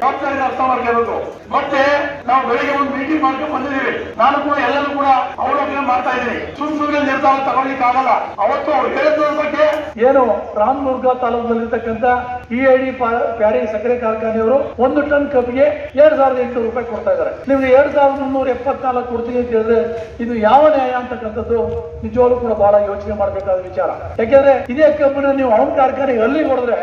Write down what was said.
ಜವಾಬ್ದಾರಿ ಅರ್ಥ ಮಾಡ್ಕೋಬೇಕು. ಮತ್ತೆ ನಾವು ಬೆಳಿಗ್ಗೆ ಒಂದು ಮೀಟಿಂಗ್ ಮಾಡ್ಕೊಂಡು ಬಂದಿದ್ದೀವಿ. ನಾನು ಕೂಡ ಎಲ್ಲರೂ ಕೂಡ ಅವಲೋಕನೆ ಮಾಡ್ತಾ ಇದ್ದೀನಿ. ಸುಮ್ಮನೆ ನಿರ್ಧಾರ ತಗೊಳ್ಳಿಕ್ಕೆ ಆಗಲ್ಲ. ಅವತ್ತು ಅವ್ರು ಹೇಳಿದ್ರ ಬಗ್ಗೆ ಏನು ರಾಮದುರ್ಗ ತಾಲೂಕಿನಲ್ಲಿರ್ತಕ್ಕಂಥ EID ಪ್ಯಾಡಿ ಸಕ್ಕರೆ ಕಾರ್ಖಾನೆಯವರು 1 ಟನ್ ಕಬ್ಬಿಗೆ 2,800 ರೂಪಾಯಿ ಕೊಡ್ತಾ ಇದ್ದಾರೆ. ನಿಮ್ಗೆ 2,374 ಕೊಡ್ತೀವಿ ಅಂತ ಹೇಳಿದ್ರೆ ಇದು ಯಾವ ನ್ಯಾಯ ಅಂತಕ್ಕಂಥದ್ದು ನಿಜವಾಗ್ಲೂ ಕೂಡ ಬಹಳ ಯೋಚನೆ ಮಾಡಬೇಕಾದ ವಿಚಾರ. ಯಾಕೆಂದ್ರೆ ಇದೇ ಕಬ್ಬನ್ನ ನೀವು ಅವನ ಕಾರ್ಖಾನೆಗೆ ಅಲ್ಲಿ ಹೊಡೆದ್ರೆ